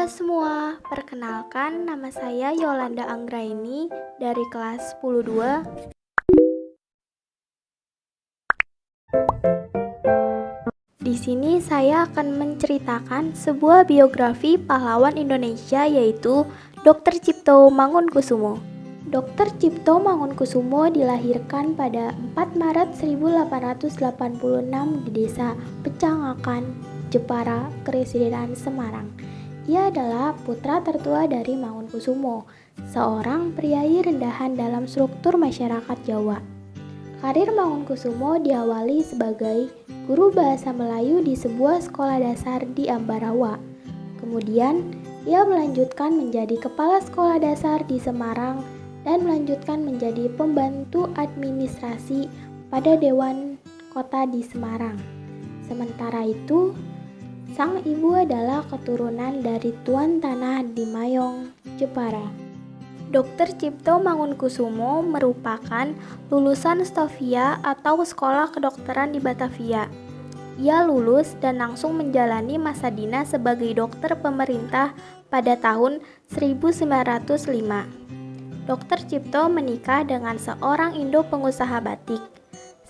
Halo semua, perkenalkan nama saya Yolanda Anggraini dari kelas 10-2. Di sini saya akan menceritakan sebuah biografi pahlawan Indonesia yaitu Dr. Cipto Mangunkusumo. Dr. Cipto Mangunkusumo dilahirkan pada 4 Maret 1886 di desa Pecangakan, Jepara, Keresiden Semarang. Ia adalah putra tertua dari Mangunkusumo, seorang priai rendahan dalam struktur masyarakat Jawa. Karir Mangunkusumo diawali sebagai guru bahasa Melayu di sebuah sekolah dasar di Ambarawa. Kemudian, ia melanjutkan menjadi kepala sekolah dasar di Semarang dan melanjutkan menjadi pembantu administrasi pada Dewan Kota di Semarang. Sementara itu, sang ibu adalah keturunan dari Tuan Tanah di Mayong, Jepara. Dr. Cipto Mangunkusumo merupakan lulusan Stovia atau Sekolah Kedokteran di Batavia. Ia lulus dan langsung menjalani masa dinas sebagai dokter pemerintah pada tahun 1905. Dr. Cipto menikah dengan seorang Indo pengusaha batik,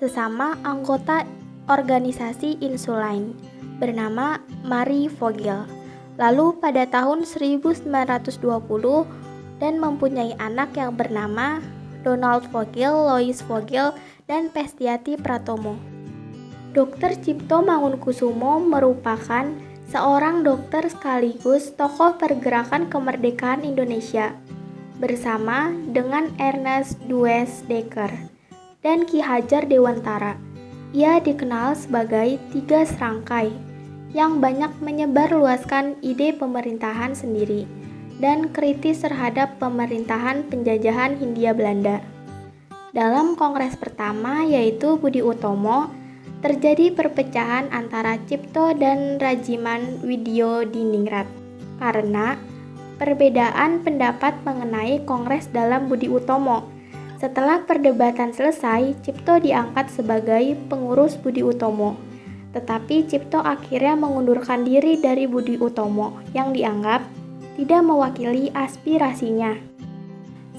sesama anggota organisasi Insuline, bernama Marie Vogel. Lalu pada tahun 1920 dan mempunyai anak yang bernama Donald Vogel, Lois Vogel, dan Pestiati Pratomo. Dr. Cipto Mangunkusumo merupakan seorang dokter sekaligus tokoh pergerakan kemerdekaan Indonesia bersama dengan Ernest Dewes Dekker dan Ki Hajar Dewantara. Ia dikenal sebagai tiga serangkai yang banyak menyebarluaskan ide pemerintahan sendiri dan kritis terhadap pemerintahan penjajahan Hindia Belanda. Dalam kongres pertama yaitu Budi Utomo, terjadi perpecahan antara Cipto dan Rajiman Widyodiningrat karena perbedaan pendapat mengenai kongres dalam Budi Utomo. Setelah perdebatan selesai, Cipto diangkat sebagai pengurus Budi Utomo. Tetapi Cipto akhirnya mengundurkan diri dari Budi Utomo yang dianggap tidak mewakili aspirasinya.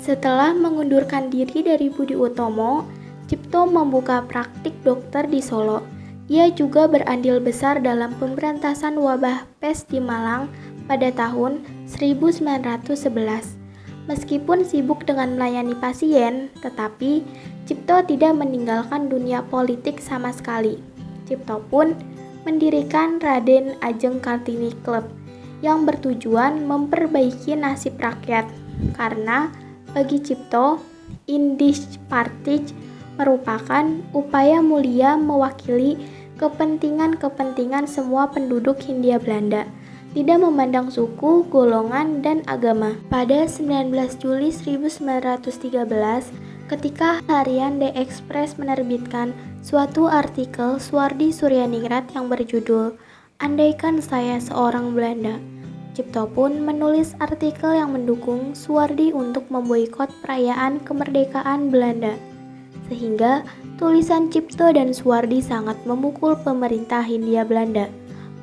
Setelah mengundurkan diri dari Budi Utomo, Cipto membuka praktik dokter di Solo. Ia juga berandil besar dalam pemberantasan wabah pes di Malang pada tahun 1911. Meskipun sibuk dengan melayani pasien, tetapi Cipto tidak meninggalkan dunia politik sama sekali. Cipto pun mendirikan Raden Ajeng Kartini Club yang bertujuan memperbaiki nasib rakyat, karena bagi Cipto, Indisch Partij merupakan upaya mulia mewakili kepentingan-kepentingan semua penduduk Hindia Belanda, tidak memandang suku, golongan, dan agama. Pada 19 Juli 1913, ketika harian The Express menerbitkan suatu artikel Suwardi Suryaningrat yang berjudul "Andaikan Saya Seorang Belanda", Cipto pun menulis artikel yang mendukung Suwardi untuk memboikot perayaan kemerdekaan Belanda. Sehingga tulisan Cipto dan Suwardi sangat memukul pemerintah Hindia Belanda.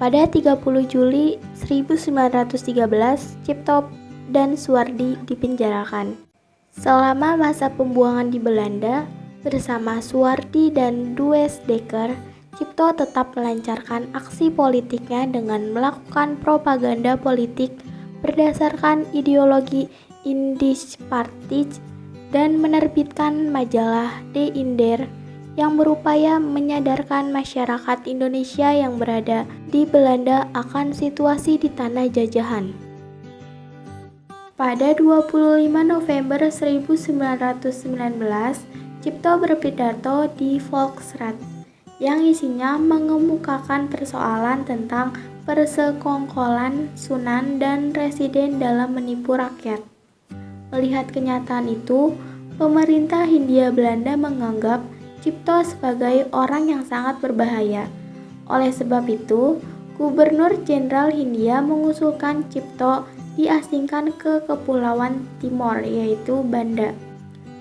Pada 30 Juli 1913, Cipto dan Suwardi dipenjarakan. Selama masa pembuangan di Belanda, bersama Suwardi dan Dewes Dekker, Cipto tetap melancarkan aksi politiknya dengan melakukan propaganda politik berdasarkan ideologi Indisch Partij dan menerbitkan majalah De Inder yang berupaya menyadarkan masyarakat Indonesia yang berada di Belanda akan situasi di tanah jajahan. Pada 25 November 1919, Cipto berpidato di Volksraad yang isinya mengemukakan persoalan tentang persekongkolan Sunan dan Residen dalam menipu rakyat. Melihat kenyataan itu, pemerintah Hindia Belanda menganggap Cipto sebagai orang yang sangat berbahaya. Oleh sebab itu, Gubernur Jenderal Hindia mengusulkan Cipto diasingkan ke Kepulauan Timor, yaitu Banda.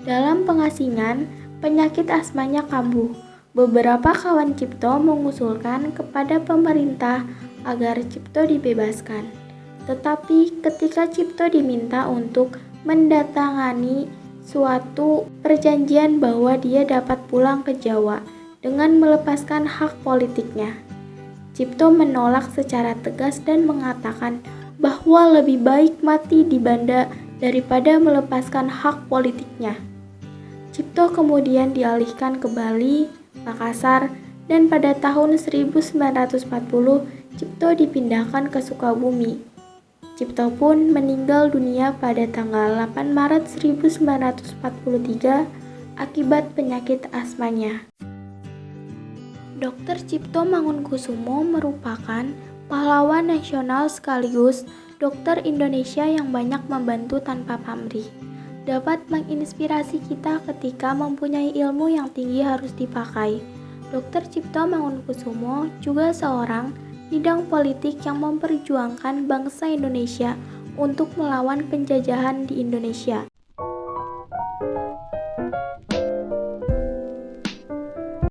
Dalam pengasingan, penyakit asmanya kambuh. Beberapa kawan Cipto mengusulkan kepada pemerintah agar Cipto dibebaskan. Tetapi ketika Cipto diminta untuk mendatangani suatu perjanjian bahwa dia dapat pulang ke Jawa dengan melepaskan hak politiknya, Cipto menolak secara tegas dan mengatakan bahwa lebih baik mati di Banda daripada melepaskan hak politiknya. Cipto kemudian dialihkan ke Bali, Makassar, dan pada tahun 1940 Cipto dipindahkan ke Sukabumi. Cipto pun meninggal dunia pada tanggal 8 Maret 1943 akibat penyakit asmanya. Dr. Cipto Mangunkusumo merupakan pahlawan nasional sekaligus dokter Indonesia yang banyak membantu tanpa pamrih. Dapat menginspirasi kita ketika mempunyai ilmu yang tinggi harus dipakai. Dr. Cipto Mangunkusumo juga seorang bidang politik yang memperjuangkan bangsa Indonesia untuk melawan penjajahan di Indonesia.